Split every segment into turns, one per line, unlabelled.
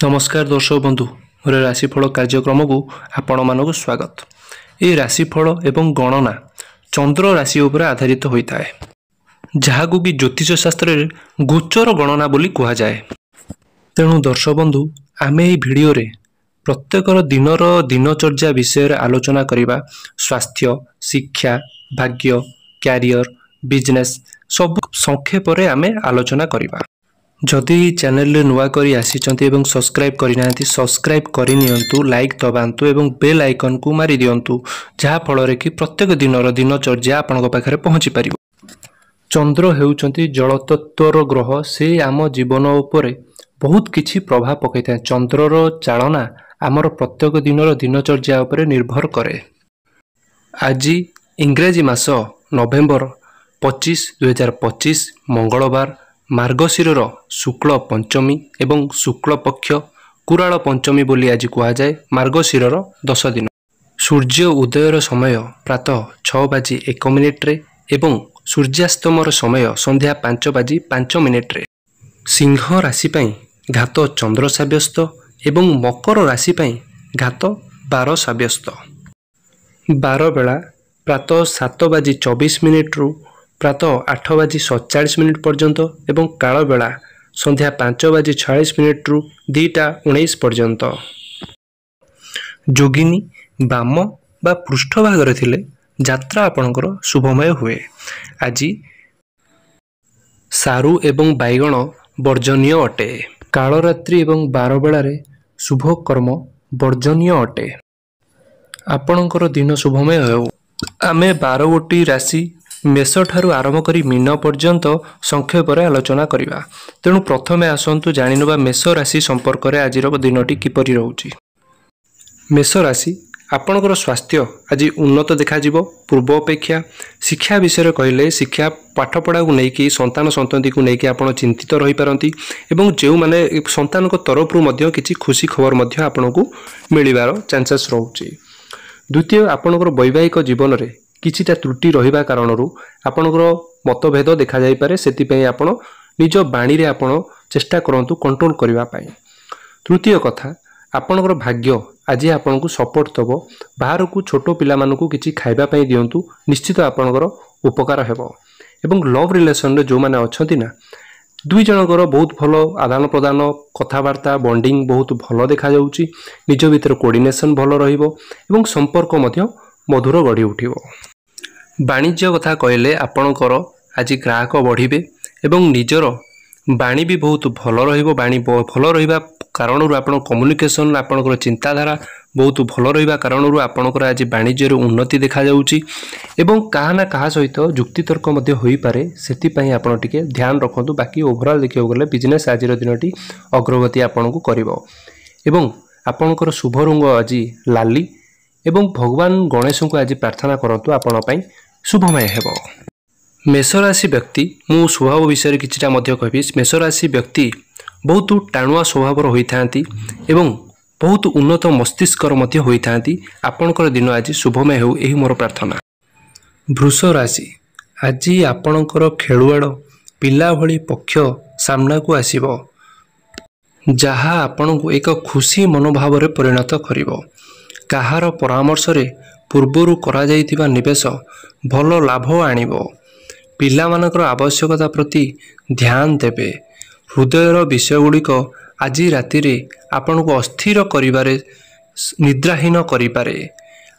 नमस्कार दर्शक बंधु मोर राशिफल कार्यक्रम को आपण मानक स्वागत। ये राशिफल एवं गणना चंद्र राशि उपर आधारित होता है, जहाँ को कि ज्योतिष शास्त्र रे गोचर गणना बोली कहा जाए। तेणु दर्शक बंधु आमे ये वीडियो रे प्रत्येक दिनर दिनचर्या विषय आलोचना करवा। स्वास्थ्य, शिक्षा, भाग्य, कैरियर, बिजनेस सब संक्षेप रे आमे आलोचना करवा। जदि चैनल रे नुआ करी आसीचंती एवं सब्सक्राइब करिना सब्सक्राइब करि नियंतु, लाइक दबांतु एवं बेल आइकन को मारी दियंतु, जहा फल रे कि प्रत्येक दिनर दिनचर्या आपनक पाखरे पहुंची परिबो। चंद्र हेउचंती जल तत्वर ग्रह, से आम जीवन उपरे बहुत किछि प्रभाव पकैता। चंद्रर चालना आमर प्रत्येक दिनर दिनचर्या उपरे निर्भर करे। आज इंग्रेजी मास नवेम्बर 25, 2025 मंगलवार, मार्गशीर शुक्ल पंचमी एवं शुक्ल पक्ष कुराल पंचमी बोली आज कह जाए। मार्गशीर 10 दिन। सूर्य उदयर समय प्रातः 6:01 एवं सूर्यास्तमर समय संध्या 5:05 सिंह राशि पाई घात चंद्र साब्यस्त एवं मकर राशि पाई घात 12 साब्यस्त। 12 बेला प्रातः 7:24 रु प्रातः 8:47 पर्यंत एवं काल बेला संध्या 5:46 रु 2:19 पर्यंत। जोगिनी बाम बा पृष्ठभाग थिले यात्रा आपणकर शुभमय हुए। आज सारू एवं बैगण वर्जनीय अटे। कालरात्रि एवं 12 बेलारे शुभ कर्म वर्जनीय अटे। आपणकर दिन शुभमय हो। आमे 12 गोटी राशि मेष ठारू आरंभ करी मीन पर्यंत संक्षेप आलोचना करिबा। तेणु प्रथमे आसंतु जानिनबा मेष राशि संपर्क में आज दिनटी किपरि रहउची। मेष राशि आपणकर स्वास्थ्य आज उन्नत देखा जिवो पूर्व अपेक्षा। शिक्षा विषय कहले शिक्षा पाठपढ़ा को लेकिन संतान संतति को लेकिन आपण चिंतित रही पारंती एवं जो माने संतान को तरफ मध्य किछि खुशी खबर मध्य आपनको मिलिबार चांसेस रहउची। द्वितीय आपणकर वैवाहिक जीवन रे किछिटा त्रुटि रहिबा कारणरू आपणकर मतभेद देखा जाई पारे। सेति आपण निज बाणी रे आपण चेष्टा करंतु कंट्रोल करिबा पई। तृतीय कथा आपणकर भाग्य आज आपनको सपोर्ट दबो। बाहर को छोट पिला मानकु किछि खाइबा पई दियंतु, निश्चित आपणकर उपकार हेबो। एवं लव रिलेशन रे जो माने अछंती ना दुई जनकर बहुत भलो आदान प्रदान कथावार्ता बॉन्डिंग बहुत भलो देखा जाउची। निज भीतर कोऑर्डिनेशन भलो रहिबो एवं संपर्क मध्य मधुर गढ़ी उठिबो। वाणिज्य कथा कहले आपणकर आज ग्राहक बढ़िबे एवं निजर बाणी भी बहुत भलो रहिबो। बाणी भलो रहिबा कारणरू आपण कम्युनिकेशन आपणकर चिंताधारा बहुत भलो रहिबा कारणरू आपणकर आज वाणिज्य रे उन्नति देखा जाउची एवं कहा ना कहा सहित जुक्ति तर्क मध्य होई पारे। सेति पई आपण टिके ध्यान रखंतु। बाकी ओवरऑल देखियो गले बिजनेस आज दिनटी अग्रगति आपणको करिवो एवं आपणकर शुभ रंग आज लाली एवं भगवान गणेश को आज प्रार्थना करंतु आपण पई शुभमय हेबो। मेष राशि व्यक्ति मु स्वभाव विषय किछिटा मध्य कहबी। मेष राशि व्यक्ति बहुत टाणुआ स्वभाव होइथांती एवं बहुत उन्नत मस्तिष्कर मध्य होइथांती। आपणकर दिन आज शुभमय हो, एही मोर प्रार्थना। वृष राशि आज आपणकर खेलुआड़ पिला भली पक्ष सामना को आसीबो, जहा आपणको एक खुशी मनोभाव रे परिणत करिवो। काहार परामर्श रे पूर्वरु करा जाइथिबा निवेश भलो लाभ आनिबो। पिला मानकर आवश्यकता प्रति ध्यान देबे। हृदयर विषय गुड़िक आज राति रे आपनको अस्थिर करिबारे निद्राहीन करिपारे।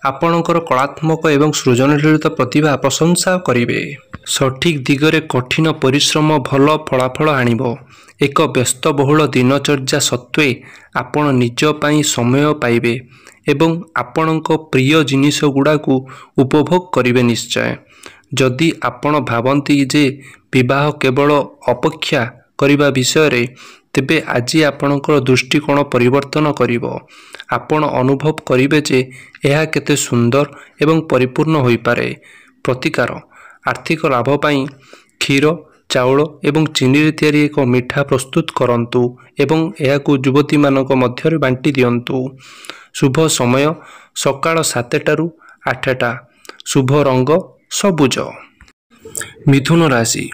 आपणकर कलात्मक एवं सृजनशीलता प्रतिभा प्रशंसा करिवे। सठिक दिगरे कठिन परिश्रम भलो फलाफल आनिबो। एक व्यस्तबहुल दिनचर्या सत्वे आपण निज पई समय पाइबे एवं आपणक प्रिय जिनिस गुड़ा को उपभोग करिवे निश्चय। जदि आपण भावंती जे विवाह केवल अपेक्षा करिबा विषय रे, तेबे आज आपणकर दृष्टिकोण परिवर्तन करिवो। आपण अनुभव करिवे जे यह केते सुंदर एवं परिपूर्ण होई पारे। प्रतिकार आर्थिक लाभ पाई क्षीर चाउल एवं चीनी रे तैयारी एक मिठा प्रस्तुत करंतु एवं यह को युवती मानक मध्य बांटी दियंतु। शुभ समय सकाळ 7टा रु 8टा। शुभ रंग सबुज। मिथुन राशि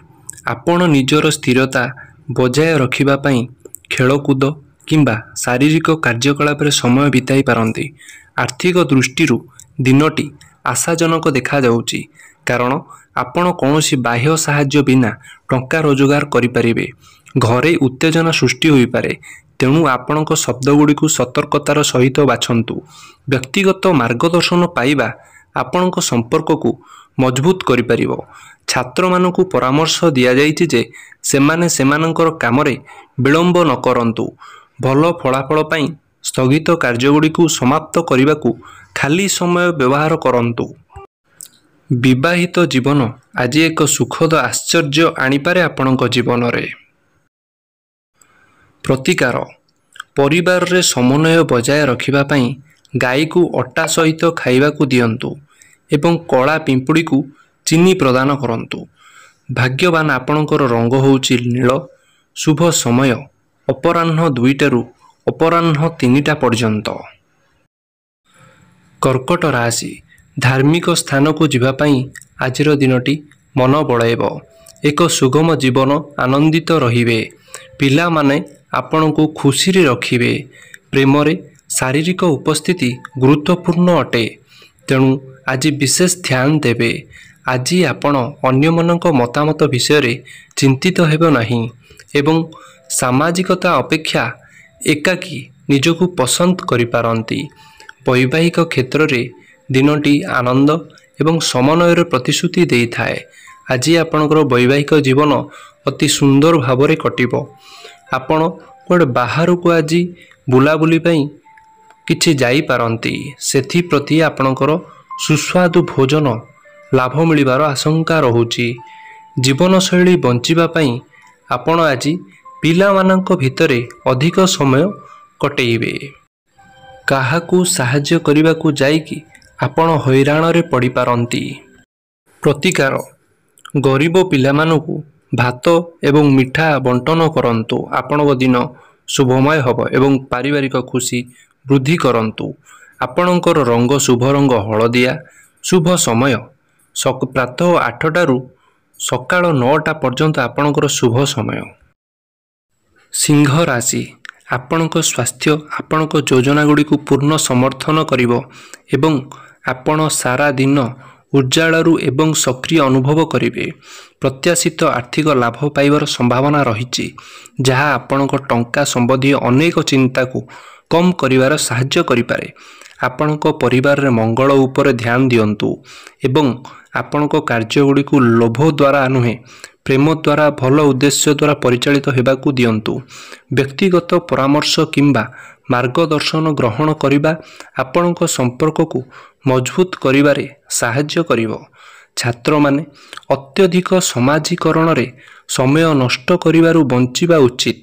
आपण निजर स्थिरता बजाय रखिबा पई खेलकूद କିମ୍ବା ଶାରୀରିକ କାର୍ଯ୍ୟକଳାପରେ ସମୟ ବିତାଇ ପାରନ୍ତି। ଆର୍ଥିକ ଦୃଷ୍ଟିରୁ ଦିନଟି ଆଶାଜନକ ଦେଖାଯାଉଛି, କାରଣ ଆପଣ କୌଣସି ବାହ୍ୟ ସାହାଯ୍ୟ ବିନା ଟଙ୍କା ରୋଜଗାର କରିପାରିବେ। ଘରେ ଉତ୍ତେଜନା ସୃଷ୍ଟି ହୋଇପାରେ, ତେଣୁ ଆପଣଙ୍କ ଶବ୍ଦଗୁଡ଼ିକୁ ସତର୍କତାର ସହିତ ବାଛନ୍ତୁ। ବ୍ୟକ୍ତିଗତ ମାର୍ଗଦର୍ଶନ ପାଇବା ଆପଣଙ୍କ ସମ୍ପର୍କକୁ ମଜବୁତ କରିପାରିବ। ଛାତ୍ରମାନଙ୍କୁ ପରାମର୍ଶ ଦିଆଯାଇଛି ଯେ ସେମାନେ ସେମାନଙ୍କର କାମରେ ବିଳମ୍ବ ନ କରନ୍ତୁ। ଭଲ ଫଳାଫଳ ପାଇଁ ସ୍ଥଗିତ କାର୍ଯ୍ୟଗୁଡ଼ିକୁ ସମାପ୍ତ କରିବାକୁ ଖାଲି ସମୟ ବ୍ୟବହାର କରନ୍ତୁ। ବିବାହିତ ଜୀବନ ଆଜି ଏକ ସୁଖଦ ଆଶ୍ଚର୍ଯ୍ୟ ଆଣିପାରେ ଆପଣଙ୍କ ଜୀବନରେ। ପ୍ରତିକାର: ପରିବାରରେ ସମନ୍ୱୟ ବଜାୟ ରଖିବା ପାଇଁ ଗାଈକୁ ଅଟା ସହିତ ଖାଇବାକୁ ଦିଅନ୍ତୁ ଏବଂ କଳା ପିମ୍ପୁଡ଼ିକୁ ଚିନି ପ୍ରଦାନ କରନ୍ତୁ। ଭାଗ୍ୟବାନ ଆପଣଙ୍କର ରଙ୍ଗ ହେଉଛି ନୀଳ। ଶୁଭ ସମୟ ଅପରାହ୍ନ 2ଟାରୁ ଅପରାହ୍ନ 3ଟା ପର୍ଯ୍ୟନ୍ତ। କର୍କଟ ରାଶି: ଧାର୍ମିକ ସ୍ଥାନକୁ ଯିବା ପାଇଁ ଆଜିର ଦିନଟି ମନ ବଳାଇବ। ଏକ ସୁଗମ ଜୀବନ ଆନନ୍ଦିତ ରହିବେ। ପିଲାମାନେ ଆପଣଙ୍କୁ ଖୁସିରେ ରଖିବେ। ପ୍ରେମରେ ଶାରୀରିକ ଉପସ୍ଥିତି ଗୁରୁତ୍ୱପୂର୍ଣ୍ଣ ଅଟେ, ତେଣୁ ଆଜି ବିଶେଷ ଧ୍ୟାନ ଦେବେ। ଆଜି ଆପଣ ଅନ୍ୟମାନଙ୍କ ମତାମତ ବିଷୟରେ ଚିନ୍ତିତ ହେବେ ନାହିଁ ଏବଂ ସାମାଜିକତା ଅପେକ୍ଷା ଏକାକୀ ନିଜକୁ ପସନ୍ଦ କରିପାରନ୍ତି। ବୈବାହିକ କ୍ଷେତ୍ରରେ ଦିନଟି ଆନନ୍ଦ ଏବଂ ସମନ୍ୱୟର ପ୍ରତିଶ୍ରୁତି ଦେଇଥାଏ। ଆଜି ଆପଣଙ୍କର ବୈବାହିକ ଜୀବନ ଅତି ସୁନ୍ଦର ଭାବରେ କଟିବ। ଆପଣ କୁଆଡ଼େ ବାହାରକୁ ଆଜି ବୁଲାବୁଲି ପାଇଁ କିଛି ଯାଇପାରନ୍ତି। ସେଥିପ୍ରତି ଆପଣଙ୍କର ସୁସ୍ୱାଦୁ ଭୋଜନ ଲାଭ ମିଳିବାର ଆଶଙ୍କା ରହୁଛି। ଜୀବନଶୈଳୀ ବଞ୍ଚିବା ପାଇଁ ଆପଣ ଆଜି ପିଲାମାନଙ୍କ ଭିତରେ ଅଧିକ ସମୟ କଟେଇବେ। କାହାକୁ ସାହାଯ୍ୟ କରିବାକୁ ଯାଇକି ଆପଣ ହଇରାଣରେ ପଡ଼ିପାରନ୍ତି। ପ୍ରତିକାର: ଗରିବ ପିଲାମାନଙ୍କୁ ଭାତ ଏବଂ ମିଠା ବଣ୍ଟନ କରନ୍ତୁ। ଆପଣଙ୍କ ଦିନ ଶୁଭମୟ ହେବ ଏବଂ ପାରିବାରିକ ଖୁସି ବୃଦ୍ଧି କରନ୍ତୁ। ଆପଣଙ୍କର ରଙ୍ଗ ଶୁଭ ରଙ୍ଗ ହଳଦିଆ। ଶୁଭ ସମୟ ପ୍ରାତଃ 8ଟାରୁ ସକାଳ 9ଟା ପର୍ଯ୍ୟନ୍ତ ଆପଣଙ୍କର ଶୁଭ ସମୟ। ସିଂହ ରାଶି: ଆପଣଙ୍କ ସ୍ୱାସ୍ଥ୍ୟ ଆପଣଙ୍କ ଯୋଜନାଗୁଡ଼ିକୁ ପୂର୍ଣ୍ଣ ସମର୍ଥନ କରିବ ଏବଂ ଆପଣ ସାରା ଦିନ ଉଜ୍ଜ୍ୱଳରୁ ଏବଂ ସକ୍ରିୟ ଅନୁଭବ କରିବେ। ପ୍ରତ୍ୟାଶିତ ଆର୍ଥିକ ଲାଭ ପାଇବାର ସମ୍ଭାବନା ରହିଛି, ଯାହା ଆପଣଙ୍କ ଟଙ୍କା ସମ୍ବନ୍ଧୀୟ ଅନେକ ଚିନ୍ତାକୁ କମ୍ କରିବାରେ ସାହାଯ୍ୟ କରିପାରେ। ଆପଣଙ୍କ ପରିବାରରେ ମଙ୍ଗଳ ଉପରେ ଧ୍ୟାନ ଦିଅନ୍ତୁ ଏବଂ ଆପଣଙ୍କ କାର୍ଯ୍ୟଗୁଡ଼ିକୁ ଲୋଭ ଦ୍ୱାରା ନୁହେଁ, ପ୍ରେମ ଦ୍ୱାରା ଭଲ ଉଦ୍ଦେଶ୍ୟ ଦ୍ୱାରା ପରିଚାଳିତ ହେବାକୁ ଦିଅନ୍ତୁ। ବ୍ୟକ୍ତିଗତ ପରାମର୍ଶ କିମ୍ବା ମାର୍ଗଦର୍ଶନ ଗ୍ରହଣ କରିବା ଆପଣଙ୍କ ସମ୍ପର୍କକୁ ମଜବୁତ କରିବାରେ ସାହାଯ୍ୟ କରିବ। ଛାତ୍ରମାନେ ଅତ୍ୟଧିକ ସମାଜୀକରଣରେ ସମୟ ନଷ୍ଟ କରିବାରୁ ବଞ୍ଚିବା ଉଚିତ।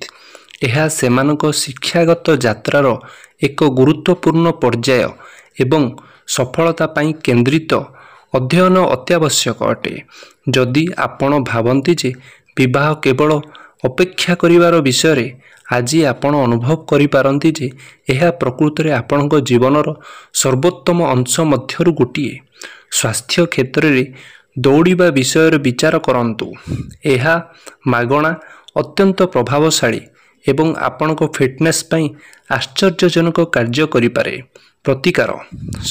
ଏହା ସେମାନଙ୍କ ଶିକ୍ଷାଗତ ଯାତ୍ରାର ଏକ ଗୁରୁତ୍ୱପୂର୍ଣ୍ଣ ପର୍ଯ୍ୟାୟ ଏବଂ ସଫଳତା ପାଇଁ କେନ୍ଦ୍ରିତ ଅଧ୍ୟୟନ ଅତ୍ୟାବଶ୍ୟକ ଅଟେ। ଯଦି ଆପଣ ଭାବନ୍ତି ଯେ ବିବାହ କେବଳ ଅପେକ୍ଷା କରିବାର ବିଷୟରେ, ଆଜି ଆପଣ ଅନୁଭବ କରିପାରନ୍ତି ଯେ ଏହା ପ୍ରକୃତରେ ଆପଣଙ୍କ ଜୀବନର ସର୍ବୋତ୍ତମ ଅଂଶ ମଧ୍ୟରୁ ଗୋଟିଏ। ସ୍ୱାସ୍ଥ୍ୟ କ୍ଷେତ୍ରରେ ଦୌଡ଼ିବା ବିଷୟରେ ବିଚାର କରନ୍ତୁ। ଏହା ମାଗଣା, ଅତ୍ୟନ୍ତ ପ୍ରଭାବଶାଳୀ ଏବଂ ଆପଣଙ୍କ ଫିଟନେସ୍ ପାଇଁ ଆଶ୍ଚର୍ଯ୍ୟଜନକ କାର୍ଯ୍ୟ କରିପାରେ। ପ୍ରତିକାର: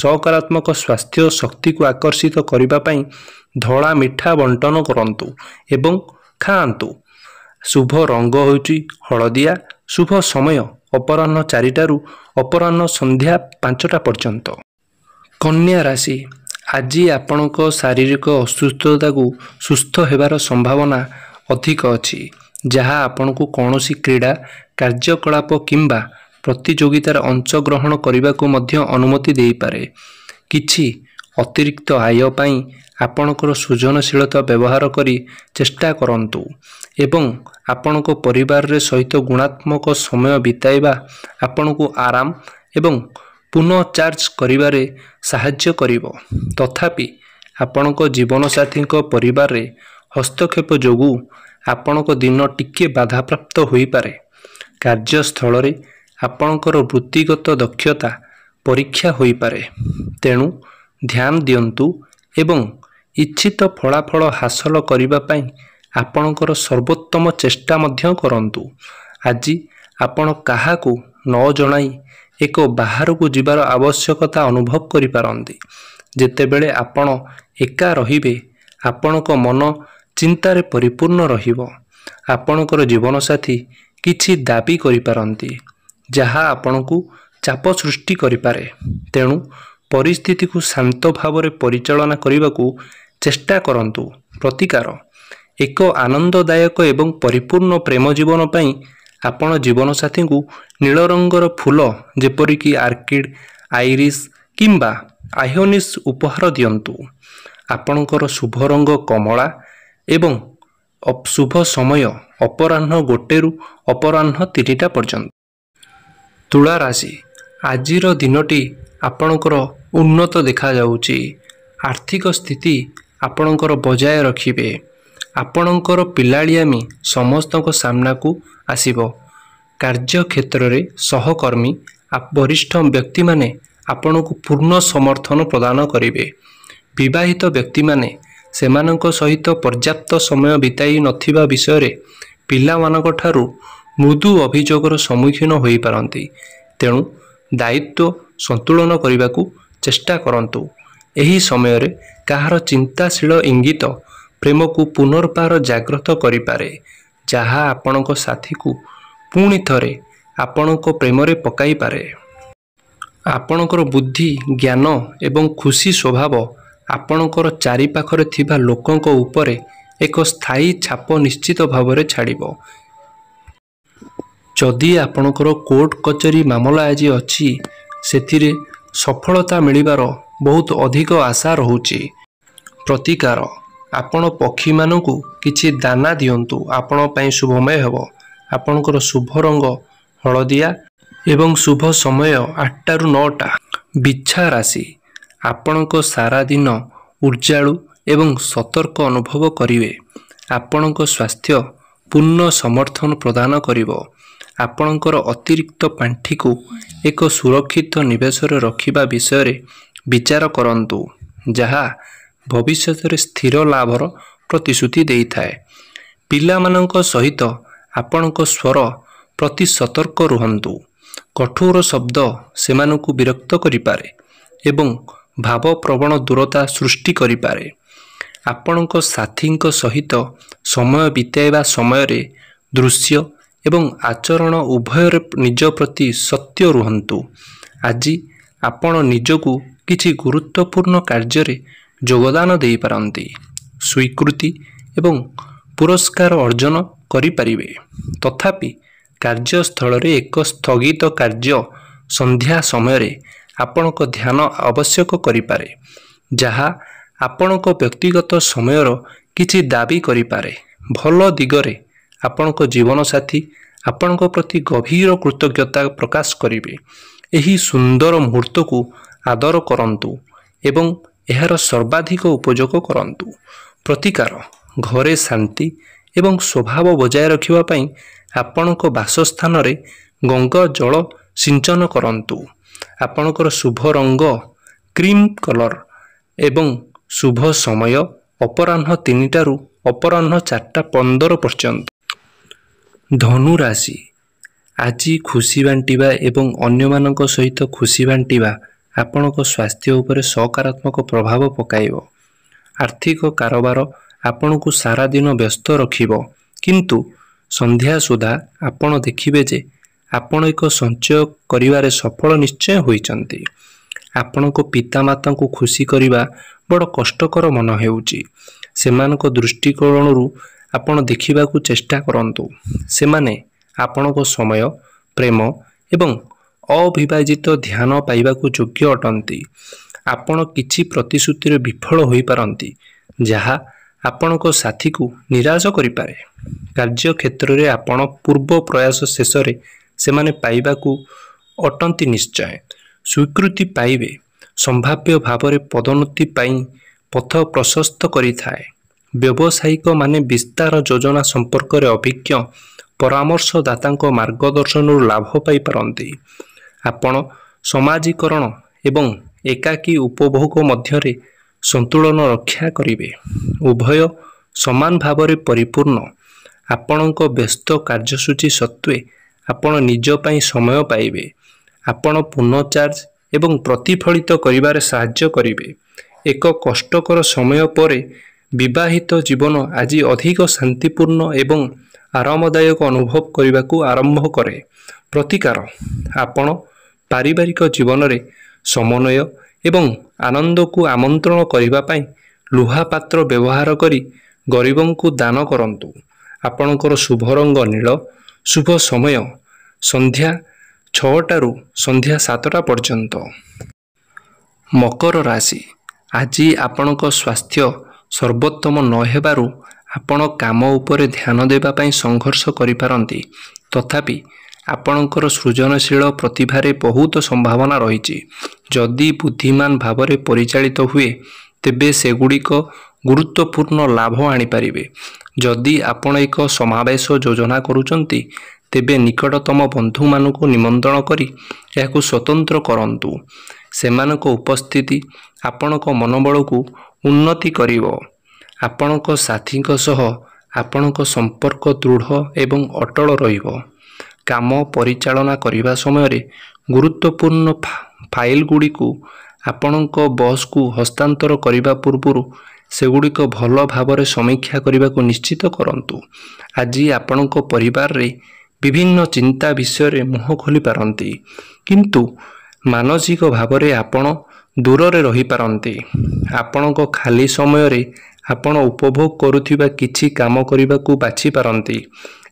ସକାରାତ୍ମକ ସ୍ୱାସ୍ଥ୍ୟ ଶକ୍ତିକୁ ଆକର୍ଷିତ କରିବା ପାଇଁ ଧଳା ମିଠା ବଣ୍ଟନ କରନ୍ତୁ ଏବଂ ଖାଆନ୍ତୁ। ଶୁଭ ରଙ୍ଗ ହେଉଛି ହଳଦିଆ। ଶୁଭ ସମୟ ଅପରାହ୍ନ 4ଟାରୁ ଅପରାହ୍ନ ସନ୍ଧ୍ୟା 5ଟା ପର୍ଯ୍ୟନ୍ତ। କନ୍ୟା ରାଶି: ଆଜି ଆପଣଙ୍କ ଶାରୀରିକ ଅସୁସ୍ଥତାକୁ ସୁସ୍ଥ ହେବାର ସମ୍ଭାବନା ଅଧିକ ଅଛି, ଯାହା ଆପଣଙ୍କୁ କୌଣସି କ୍ରୀଡ଼ା କାର୍ଯ୍ୟକଳାପ କିମ୍ବା ପ୍ରତିଯୋଗିତାରେ ଅଂଶଗ୍ରହଣ କରିବାକୁ ମଧ୍ୟ ଅନୁମତି ଦେଇପାରେ। କିଛି ଅତିରିକ୍ତ ଆୟ ପାଇଁ ଆପଣଙ୍କର ସୃଜନଶୀଳତା ବ୍ୟବହାର କରି ଚେଷ୍ଟା କରନ୍ତୁ ଏବଂ ଆପଣଙ୍କ ପରିବାର ସହିତ ଗୁଣାତ୍ମକ ସମୟ ବିତାଇବା ଆପଣଙ୍କୁ ଆରାମ ଏବଂ ପୁନଃଚାର୍ଜ କରିବାରେ ସାହାଯ୍ୟ କରିବ। ତଥାପି ଆପଣଙ୍କ ଜୀବନସାଥୀଙ୍କ ପରିବାରରେ ହସ୍ତକ୍ଷେପ ଯୋଗୁଁ ଆପଣଙ୍କ ଦିନ ଟିକିଏ ବାଧାପ୍ରାପ୍ତ ହୋଇପାରେ। କାର୍ଯ୍ୟସ୍ଥଳରେ ଆପଣଙ୍କର ବୃତ୍ତିଗତ ଦକ୍ଷତା ପରୀକ୍ଷା ହୋଇପାରେ, ତେଣୁ ଧ୍ୟାନ ଦିଅନ୍ତୁ ଏବଂ ଇଚ୍ଛିତ ଫଳାଫଳ ହାସଲ କରିବା ପାଇଁ ଆପଣଙ୍କର ସର୍ବୋତ୍ତମ ଚେଷ୍ଟା ମଧ୍ୟ କରନ୍ତୁ। ଆଜି ଆପଣ କାହାକୁ ନ ଜଣାଇ ଏକ ବାହାରକୁ ଯିବାର ଆବଶ୍ୟକତା ଅନୁଭବ କରିପାରନ୍ତି। ଯେତେବେଳେ ଆପଣ ଏକା ରହିବେ, ଆପଣଙ୍କ ମନ ଚିନ୍ତାରେ ପରିପୂର୍ଣ୍ଣ ରହିବ। ଆପଣଙ୍କର ଜୀବନସାଥୀ କିଛି ଦାବି କରିପାରନ୍ତି, ଯାହା ଆପଣଙ୍କୁ ଚାପ ସୃଷ୍ଟି କରିପାରେ। ତେଣୁ ପରିସ୍ଥିତିକୁ ଶାନ୍ତ ଭାବରେ ପରିଚାଳନା କରିବାକୁ ଚେଷ୍ଟା କରନ୍ତୁ। ପ୍ରତିକାର: ଏକ ଆନନ୍ଦଦାୟକ ଏବଂ ପରିପୂର୍ଣ୍ଣ ପ୍ରେମ ଜୀବନ ପାଇଁ ଆପଣ ଜୀବନସାଥୀଙ୍କୁ ନୀଳ ରଙ୍ଗର ଫୁଲ ଯେପରିକି ଅର୍କିଡ୍, ଆଇରିସ୍ କିମ୍ବା ଆଇଓନିସ୍ ଉପହାର ଦିଅନ୍ତୁ। ଆପଣଙ୍କର ଶୁଭ ରଙ୍ଗ କମଳା ଏବଂ ଶୁଭ ସମୟ ଅପରାହ୍ନ 1ରୁ ଅପରାହ୍ନ 3ଟା ପର୍ଯ୍ୟନ୍ତ। ତୁଳା ରାଶି: ଆଜିର ଦିନଟି ଆପଣଙ୍କର ଉନ୍ନତ ଦେଖାଯାଉଛି। ଆର୍ଥିକ ସ୍ଥିତି ଆପଣଙ୍କର ବଜାୟ ରଖିବେ। ଆପଣଙ୍କର ପିଲାଳିଆମି ସମସ୍ତଙ୍କ ସାମ୍ନାକୁ ଆସିବ। କାର୍ଯ୍ୟକ୍ଷେତ୍ରରେ ସହକର୍ମୀ ବରିଷ୍ଠ ବ୍ୟକ୍ତିମାନେ ଆପଣଙ୍କୁ ପୂର୍ଣ୍ଣ ସମର୍ଥନ ପ୍ରଦାନ କରିବେ। ବିବାହିତ ବ୍ୟକ୍ତିମାନେ ସେମାନଙ୍କ ସହିତ ପର୍ଯ୍ୟାପ୍ତ ସମୟ ବିତାଇ ନଥିବା ବିଷୟରେ ପିଲାମାନଙ୍କ ଠାରୁ ମୃଦୁ ଅଭିଯୋଗର ସମ୍ମୁଖୀନ ହୋଇପାରନ୍ତି। ତେଣୁ ଦାୟିତ୍ୱ ସନ୍ତୁଳନ କରିବାକୁ ଚେଷ୍ଟା କରନ୍ତୁ। ଏହି ସମୟରେ କାହାର ଚିନ୍ତାଶୀଳ ଇଙ୍ଗିତ ପ୍ରେମକୁ ପୁନର୍ବାର ଜାଗ୍ରତ କରିପାରେ, ଯାହା ଆପଣଙ୍କ ସାଥୀକୁ ପୁଣି ଥରେ ଆପଣଙ୍କ ପ୍ରେମରେ ପକାଇପାରେ। ଆପଣଙ୍କର ବୁଦ୍ଧି, ଜ୍ଞାନ ଏବଂ ଖୁସି ସ୍ୱଭାବ ଆପଣଙ୍କର ଚାରିପାଖରେ ଥିବା ଲୋକଙ୍କ ଉପରେ ଏକ ସ୍ଥାୟୀ ଛାପ ନିଶ୍ଚିତ ଭାବରେ ଛାଡ଼ିବ। ଯଦି ଆପଣଙ୍କର କୋର୍ଟ କଚେରୀ ମାମଲା ଆଜି ଅଛି, ସେଥିରେ ସଫଳତା ମିଳିବାର ବହୁତ ଅଧିକ ଆଶା ରହୁଛି। ପ୍ରତିକାର: ଆପଣ ପକ୍ଷୀମାନଙ୍କୁ କିଛି ଦାନା ଦିଅନ୍ତୁ। ଆପଣଙ୍କ ପାଇଁ ଶୁଭମୟ ହେବ। ଆପଣଙ୍କର ଶୁଭ ରଙ୍ଗ ହଳଦିଆ ଏବଂ ଶୁଭ ସମୟ 8ଟାରୁ 9ଟା। ବିଛା ରାଶି: ଆପଣଙ୍କ ସାରା ଦିନ ଉର୍ଜାଳୁ ଏବଂ ସତର୍କ ଅନୁଭବ କରିବେ। ଆପଣଙ୍କ ସ୍ୱାସ୍ଥ୍ୟ ପୂର୍ଣ୍ଣ ସମର୍ଥନ ପ୍ରଦାନ କରିବ। ଆପଣଙ୍କର ଅତିରିକ୍ତ ପାଣ୍ଠିକୁ ଏକ ସୁରକ୍ଷିତ ନିବେଶରେ ରଖିବା ବିଷୟରେ ବିଚାର କରନ୍ତୁ, ଯାହା ଭବିଷ୍ୟତରେ ସ୍ଥିର ଲାଭର ପ୍ରତିଶ୍ରୁତି ଦେଇଥାଏ। ପିଲାମାନଙ୍କ ସହିତ ଆପଣଙ୍କ ସ୍ୱର ପ୍ରତି ସତର୍କ ରୁହନ୍ତୁ। କଠୋର ଶବ୍ଦ ସେମାନଙ୍କୁ ବିରକ୍ତ କରିପାରେ ଏବଂ ଭାବପ୍ରବଣ ଦୂରତା ସୃଷ୍ଟି କରିପାରେ। ଆପଣଙ୍କ ସାଥୀଙ୍କ ସହିତ ସମୟ ବିତାଇବା ସମୟରେ ଦୃଶ୍ୟ ଏବଂ ଆଚରଣ ଉଭୟରେ ନିଜ ପ୍ରତି ସତ୍ୟ ରୁହନ୍ତୁ। ଆଜି ଆପଣ ନିଜକୁ କିଛି ଗୁରୁତ୍ୱପୂର୍ଣ୍ଣ କାର୍ଯ୍ୟରେ ଯୋଗଦାନ ଦେଇପାରନ୍ତି। ସ୍ୱୀକୃତି ଏବଂ ପୁରସ୍କାର ଅର୍ଜନ କରିପାରିବେ। ତଥାପି କାର୍ଯ୍ୟସ୍ଥଳରେ ଏକ ସ୍ଥଗିତ କାର୍ଯ୍ୟ ସନ୍ଧ୍ୟା ସମୟରେ ଆପଣଙ୍କ ଧ୍ୟାନ ଆବଶ୍ୟକ କରିପାରେ, ଯାହା ଆପଣଙ୍କ ବ୍ୟକ୍ତିଗତ ସମୟର କିଛି ଦାବି କରିପାରେ। ଭଲ ଦିଗରେ ଆପଣଙ୍କ ଜୀବନସାଥୀ ଆପଣଙ୍କ ପ୍ରତି ଗଭୀର କୃତଜ୍ଞତା ପ୍ରକାଶ କରିବେ। ଏହି ସୁନ୍ଦର ମୁହୂର୍ତ୍ତକୁ ଆଦର କରନ୍ତୁ ଏବଂ ଏହାର ସର୍ବାଧିକ ଉପଯୋଗ କରନ୍ତୁ। ପ୍ରତିକାର: ଘରେ ଶାନ୍ତି ଏବଂ ସ୍ୱଭାବ ବଜାୟ ରଖିବା ପାଇଁ ଆପଣଙ୍କ ବାସସ୍ଥାନରେ ଗଙ୍ଗା ଜଳ ସିଞ୍ଚନ କରନ୍ତୁ। ଆପଣଙ୍କର ଶୁଭ ରଙ୍ଗ କ୍ରିମ୍ କଲର୍ ଏବଂ ଶୁଭ ସମୟ ଅପରାହ୍ନ 3ଟାରୁ ଅପରାହ୍ନ 4ଟା15 ପର୍ଯ୍ୟନ୍ତ। ଧନୁ ରାଶି: ଆଜି ଖୁସି ବାଣ୍ଟିବା ଏବଂ ଅନ୍ୟମାନଙ୍କ ସହିତ ଖୁସି ବାଣ୍ଟିବା ଆପଣଙ୍କ ସ୍ୱାସ୍ଥ୍ୟ ଉପରେ ସକାରାତ୍ମକ ପ୍ରଭାବ ପକାଇବ। ଆର୍ଥିକ କାରବାର ଆପଣଙ୍କୁ ସାରା ଦିନ ବ୍ୟସ୍ତ ରଖିବ, କିନ୍ତୁ ସନ୍ଧ୍ୟା ସୁଦ୍ଧା ଆପଣ ଦେଖିବେ ଯେ ଆପଣ ଏକ ସଞ୍ଚୟ କରିବାରେ ସଫଳ ନିଶ୍ଚୟ ହୋଇଛନ୍ତି। ଆପଣଙ୍କ ପିତାମାତାଙ୍କୁ ଖୁସି କରିବା ବଡ଼ କଷ୍ଟକର ମନେ ହେଉଛି। ସେମାନଙ୍କ ଦୃଷ୍ଟିକୋଣରୁ ଆପଣ ଦେଖିବାକୁ ଚେଷ୍ଟା କରନ୍ତୁ। ସେମାନେ ଆପଣଙ୍କ ସମୟ, ପ୍ରେମ ଏବଂ ଅବିଭାଜିତ ଧ୍ୟାନ ପାଇବାକୁ ଯୋଗ୍ୟ ଅଟନ୍ତି। ଆପଣ କିଛି ପ୍ରତିଶ୍ରୁତିରେ ବିଫଳ ହୋଇପାରନ୍ତି, ଯାହା ଆପଣଙ୍କ ସାଥୀକୁ ନିରାଶ କରିପାରେ। କାର୍ଯ୍ୟକ୍ଷେତ୍ରରେ ଆପଣ ପୂର୍ବ ପ୍ରୟାସ ଶେଷରେ ସେମାନେ ପାଇବାକୁ ଅଟନ୍ତି ନିଶ୍ଚୟ। ସ୍ୱୀକୃତି ପାଇବେ। ସମ୍ଭାବ୍ୟ ଭାବରେ ପଦୋନ୍ନତି ପାଇଁ ପଥ ପ୍ରଶସ୍ତ କରିଥାଏ। ବ୍ୟବସାୟିକମାନେ ବିସ୍ତାର ଯୋଜନା ସମ୍ପର୍କରେ ଅଭିଜ୍ଞ ପରାମର୍ଶଦାତାଙ୍କ ମାର୍ଗଦର୍ଶନରୁ ଲାଭ ପାଇପାରନ୍ତି। ଆପଣ ସମାଜୀକରଣ ଏବଂ ଏକାକୀ ଉପଭୋଗ ମଧ୍ୟରେ ସନ୍ତୁଳନ ରକ୍ଷା କରିବେ। ଉଭୟ ସମାନ ଭାବରେ ପରିପୂର୍ଣ୍ଣ। ଆପଣଙ୍କ ବ୍ୟସ୍ତ କାର୍ଯ୍ୟସୂଚୀ ସତ୍ତ୍ୱେ ଆପଣ ନିଜ ପାଇଁ ସମୟ ପାଇବେ। ଆପଣ ପୁନଃଚାର୍ଜ ଏବଂ ପ୍ରତିଫଳିତ କରିବାରେ ସାହାଯ୍ୟ କରିବେ। ଏକ କଷ୍ଟକର ସମୟ ପରେ ବିବାହିତ ଜୀବନ ଆଜି ଅଧିକ ଶାନ୍ତିପୂର୍ଣ୍ଣ ଏବଂ ଆରାମଦାୟକ ଅନୁଭବ କରିବାକୁ ଆରମ୍ଭ କରେ। ପ୍ରତିକାର, ଆପଣ ପାରିବାରିକ ଜୀବନରେ ସମନ୍ୱୟ ଏବଂ ଆନନ୍ଦକୁ ଆମନ୍ତ୍ରଣ କରିବା ପାଇଁ ଲୁହା ପାତ୍ର ବ୍ୟବହାର କରି ଗରିବଙ୍କୁ ଦାନ କରନ୍ତୁ। ଆପଣଙ୍କର ଶୁଭ ରଙ୍ଗ ନୀଳ। ଶୁଭ ସମୟ ସନ୍ଧ୍ୟା 6ଟାରୁ ସନ୍ଧ୍ୟା 7ଟା ପର୍ଯ୍ୟନ୍ତ। ମକର ରାଶି, ଆଜି ଆପଣଙ୍କ ସ୍ୱାସ୍ଥ୍ୟ ସର୍ବୋତ୍ତମ ନ ହେବାରୁ ଆପଣ କାମ ଉପରେ ଧ୍ୟାନ ଦେବା ପାଇଁ ସଂଘର୍ଷ କରିପାରନ୍ତି। ତଥାପି ଆପଣଙ୍କର ସୃଜନଶୀଳ ପ୍ରତିଭାରେ ବହୁତ ସମ୍ଭାବନା ରହିଛି। ଯଦି ବୁଦ୍ଧିମାନ ଭାବରେ ପରିଚାଳିତ ହୁଏ ତେବେ ସେଗୁଡ଼ିକ ଗୁରୁତ୍ୱପୂର୍ଣ୍ଣ ଲାଭ ଆଣିପାରିବେ। ଯଦି ଆପଣ ଏକ ସମାବେଶ ଯୋଜନା କରୁଛନ୍ତି ତେବେ ନିକଟତମ ବନ୍ଧୁମାନଙ୍କୁ ନିମନ୍ତ୍ରଣ କରି ଏହାକୁ ସ୍ୱତନ୍ତ୍ର କରନ୍ତୁ। ସେମାନଙ୍କ ଉପସ୍ଥିତି ଆପଣଙ୍କ ମନୋବଳକୁ ଉନ୍ନତି କରିବ। ଆପଣଙ୍କ ସାଥୀଙ୍କ ସହ ଆପଣଙ୍କ ସମ୍ପର୍କ ଦୃଢ଼ ଏବଂ ଅଟଳ ରହିବ। କାମ ପରିଚାଳନା କରିବା ସମୟରେ ଗୁରୁତ୍ୱପୂର୍ଣ୍ଣ ଫାଇଲଗୁଡ଼ିକୁ ଆପଣଙ୍କ ବସ୍କୁ ହସ୍ତାନ୍ତର କରିବା ପୂର୍ବରୁ ସେଗୁଡ଼ିକ ଭଲ ଭାବରେ ସମୀକ୍ଷା କରିବାକୁ ନିଶ୍ଚିତ କରନ୍ତୁ। ଆଜି ଆପଣଙ୍କ ପରିବାରରେ ବିଭିନ୍ନ ଚିନ୍ତା ବିଷୟରେ ମୁହଁ ଖୋଲିପାରନ୍ତି, କିନ୍ତୁ ମାନସିକ ଭାବରେ ଆପଣ ଦୂରରେ ରହିପାରନ୍ତି। ଆପଣଙ୍କ ଖାଲି ସମୟରେ ଆପଣ ଉପଭୋଗ କରୁଥିବା କିଛି କାମ କରିବାକୁ ବାଛିପାରନ୍ତି।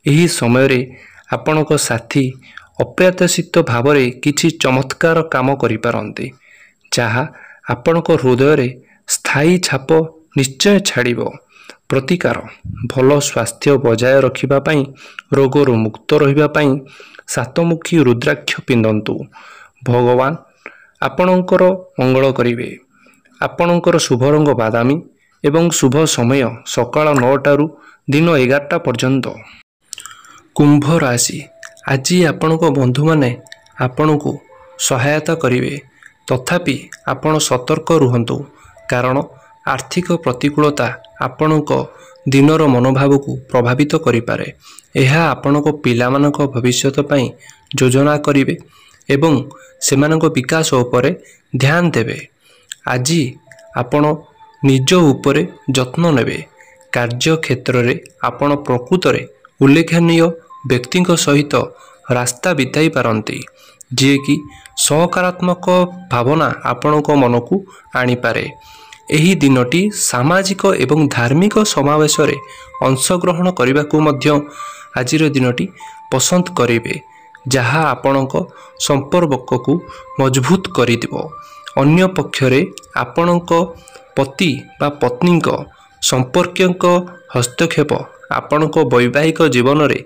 ଏହି ସମୟରେ ଆପଣଙ୍କ ସାଥୀ ଅପ୍ରତ୍ୟାଶିତ ଭାବରେ କିଛି ଚମତ୍କାର କାମ କରିପାରନ୍ତି, ଯାହା ଆପଣଙ୍କ ହୃଦୟରେ ସ୍ଥାୟୀ ଛାପ ନିଶ୍ଚୟ ଛାଡ଼ିବ। ପ୍ରତିକାର, ଭଲ ସ୍ୱାସ୍ଥ୍ୟ ବଜାୟ ରଖିବା ପାଇଁ ରୋଗରୁ ମୁକ୍ତ ରହିବା ପାଇଁ ସାତମୁଖୀ ରୁଦ୍ରାକ୍ଷ ପିନ୍ଧନ୍ତୁ। ଭଗବାନ ଆପଣଙ୍କର ମଙ୍ଗଳ କରିବେ। ଆପଣଙ୍କର ଶୁଭ ରଙ୍ଗ ବାଦାମୀ ଏବଂ ଶୁଭ ସମୟ ସକାଳ 9ଟାରୁ ଦିନ 11ଟା ପର୍ଯ୍ୟନ୍ତ। କୁମ୍ଭ ରାଶି, ଆଜି ଆପଣଙ୍କ ବନ୍ଧୁମାନେ ଆପଣଙ୍କୁ ସହାୟତା କରିବେ। ତଥାପି ଆପଣ ସତର୍କ ରୁହନ୍ତୁ, କାରଣ ଆର୍ଥିକ ପ୍ରତିକୂଳତା ଆପଣଙ୍କ ଦିନର ମନୋଭାବକୁ ପ୍ରଭାବିତ କରିପାରେ। ଏହା ଆପଣଙ୍କ ପିଲାମାନଙ୍କ ଭବିଷ୍ୟତ ପାଇଁ ଯୋଜନା କରିବେ ଏବଂ ସେମାନଙ୍କ ବିକାଶ ଉପରେ ଧ୍ୟାନ ଦେବେ। ଆଜି ଆପଣ ନିଜ ଉପରେ ଯତ୍ନ ନେବେ। କାର୍ଯ୍ୟକ୍ଷେତ୍ରରେ ଆପଣ ପ୍ରକୃତରେ ଉଲ୍ଲେଖନୀୟ ବ୍ୟକ୍ତିଙ୍କ ସହିତ ରାସ୍ତା ବିତାଇ ପାରନ୍ତି, ଯିଏକି ସକାରାତ୍ମକ ଭାବନା ଆପଣଙ୍କ ମନକୁ ଆଣିପାରେ। ଏହି ଦିନଟି ସାମାଜିକ ଏବଂ ଧାର୍ମିକ ସମାବେଶରେ ଅଂଶଗ୍ରହଣ କରିବାକୁ ମଧ୍ୟ ଆଜିର ଦିନଟି ପସନ୍ଦ କରିବେ, ଯାହା ଆପଣଙ୍କ ସମ୍ପର୍କକୁ ମଜବୁତ କରିଦେବ। ଅନ୍ୟପକ୍ଷରେ ଆପଣଙ୍କ ପତି ବା ପତ୍ନୀଙ୍କ ସମ୍ପର୍କୀୟଙ୍କ ହସ୍ତକ୍ଷେପ ଆପଣଙ୍କ ବୈବାହିକ ଜୀବନରେ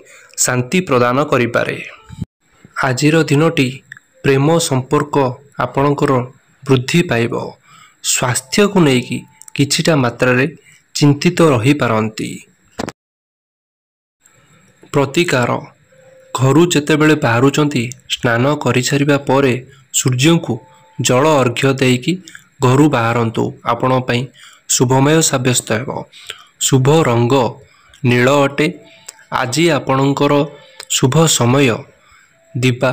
ଶାନ୍ତି ପ୍ରଦାନ କରିପାରେ। ଆଜିର ଦିନଟି ପ୍ରେମ ସମ୍ପର୍କ ଆପଣଙ୍କର ବୃଦ୍ଧି ପାଇବ। ସ୍ୱାସ୍ଥ୍ୟକୁ ନେଇକି କିଛିଟା ମାତ୍ରାରେ ଚିନ୍ତିତ ରହିପାରନ୍ତି। ପ୍ରତିକାର, ଘରୁ ଯେତେବେଳେ ବାହାରୁଛନ୍ତି ସ୍ନାନ କରିସାରିବା ପରେ ସୂର୍ଯ୍ୟଙ୍କୁ ଜଳ ଅର୍ଘ୍ୟ ଦେଇକି ଘରୁ ବାହାରନ୍ତୁ। ଆପଣଙ୍କ ପାଇଁ ଶୁଭମୟ ସାବ୍ୟସ୍ତ ହେବ। ଶୁଭ ରଙ୍ଗ ନୀଳ ଅଟେ। ଆଜି ଆପଣଙ୍କର ଶୁଭ ସମୟ ଦିବା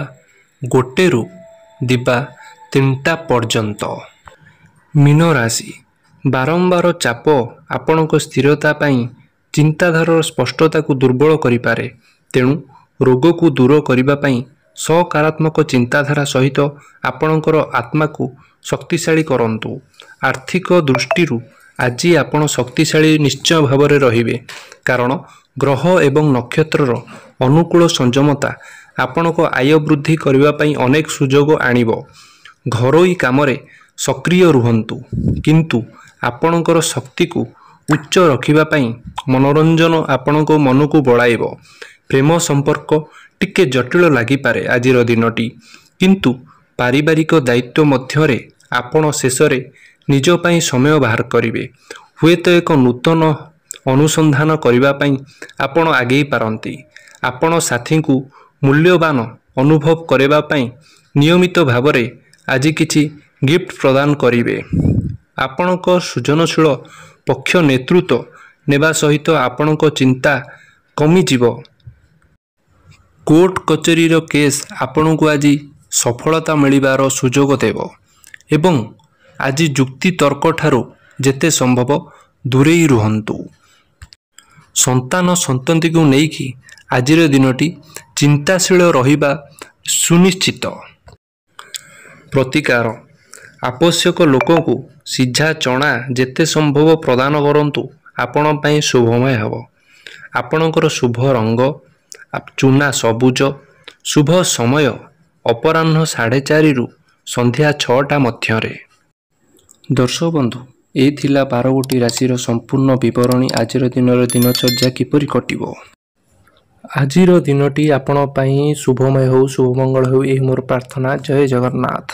1ରୁ ଦିବା 3ଟା ପର୍ଯ୍ୟନ୍ତ। ମୀନ ରାଶି, ବାରମ୍ବାର ଚାପ ଆପଣଙ୍କ ସ୍ଥିରତା ପାଇଁ ଚିନ୍ତାଧାରାର ସ୍ପଷ୍ଟତାକୁ ଦୁର୍ବଳ କରିପାରେ। ତେଣୁ ରୋଗକୁ ଦୂର କରିବା ପାଇଁ ସକାରାତ୍ମକ ଚିନ୍ତାଧାରା ସହିତ ଆପଣଙ୍କର ଆତ୍ମାକୁ ଶକ୍ତିଶାଳୀ କରନ୍ତୁ। ଆର୍ଥିକ ଦୃଷ୍ଟିରୁ ଆଜି ଆପଣ ଶକ୍ତିଶାଳୀ ନିଶ୍ଚୟ ଭାବରେ ରହିବେ, କାରଣ ଗ୍ରହ ଏବଂ ନକ୍ଷତ୍ରର ଅନୁକୂଳ ସଂଯମତା ଆପଣଙ୍କ ଆୟ ବୃଦ୍ଧି କରିବା ପାଇଁ ଅନେକ ସୁଯୋଗ ଆଣିବ। ଘରୋଇ କାମରେ ସକ୍ରିୟ ରୁହନ୍ତୁ, କିନ୍ତୁ ଆପଣଙ୍କର ଶକ୍ତିକୁ ଉଚ୍ଚ ରଖିବା ପାଇଁ ମନୋରଞ୍ଜନ ଆପଣଙ୍କ ମନକୁ ବଳାଇବ। ପ୍ରେମ ସମ୍ପର୍କ ଟିକେ ଜଟିଳ ଲାଗିପାରେ ଆଜିର ଦିନଟି, କିନ୍ତୁ ପାରିବାରିକ ଦାୟିତ୍ୱ ମଧ୍ୟରେ ଆପଣ ଶେଷରେ ନିଜ ପାଇଁ ସମୟ ବାହାର କରିବେ। ହୁଏତ ଏକ ନୂତନ ଅନୁସନ୍ଧାନ କରିବା ପାଇଁ ଆପଣ ଆଗେଇ ପାରନ୍ତି। ଆପଣ ସାଥୀଙ୍କୁ ମୂଲ୍ୟବାନ ଅନୁଭବ କରିବା ପାଇଁ ନିୟମିତ ଭାବରେ ଆଜି କିଛି ଗିଫ୍ଟ ପ୍ରଦାନ କରିବେ। ଆପଣଙ୍କ ସୃଜନଶୀଳ ପକ୍ଷ ନେତୃତ୍ୱ ନେବା ସହିତ ଆପଣଙ୍କ ଚିନ୍ତା କମିଯିବ। କୋର୍ଟ କଚେରୀର କେସ୍ ଆପଣଙ୍କୁ ଆଜି ସଫଳତା ମିଳିବାର ସୁଯୋଗ ଦେବ ଏବଂ ଆଜି ଯୁକ୍ତି ତର୍କଠାରୁ ଯେତେ ସମ୍ଭବ ଦୂରେଇ ରୁହନ୍ତୁ। ସନ୍ତାନ ସନ୍ତତିକୁ ନେଇକି ଆଜିର ଦିନଟି ଚିନ୍ତାଶୀଳ ରହିବା ସୁନିଶ୍ଚିତ। ପ୍ରତିକାର ଆବଶ୍ୟକ ଲୋକଙ୍କୁ ସିଝା ଚଣା ଯେତେ ସମ୍ଭବ ପ୍ରଦାନ କରନ୍ତୁ, ଆପଣ ପାଇଁ ଶୁଭମୟ ହେବ। ଆପଣଙ୍କର ଶୁଭ ରଙ୍ଗ ଚୂନା ସବୁଜ। ଶୁଭ ସମୟ ଅପରାହ୍ନ 4:30ରୁ ସନ୍ଧ୍ୟା 6ଟା ମଧ୍ୟରେ। ଦର୍ଶକ ବନ୍ଧୁ, ଏହି ଥିଲା 12ଗୋଟି ରାଶିର ସମ୍ପୂର୍ଣ୍ଣ ବିବରଣୀ। ଆଜିର ଦିନର ଦିନଚର୍ଯ୍ୟା କିପରି କଟିବ। ଆଜିର ଦିନଟି ଆପଣ ପାଇଁ ଶୁଭମୟ ହେଉ, ଶୁଭମଙ୍ଗଳ ହେଉ, ଏହି ମୋର ପ୍ରାର୍ଥନା। ଜୟ ଜଗନ୍ନାଥ।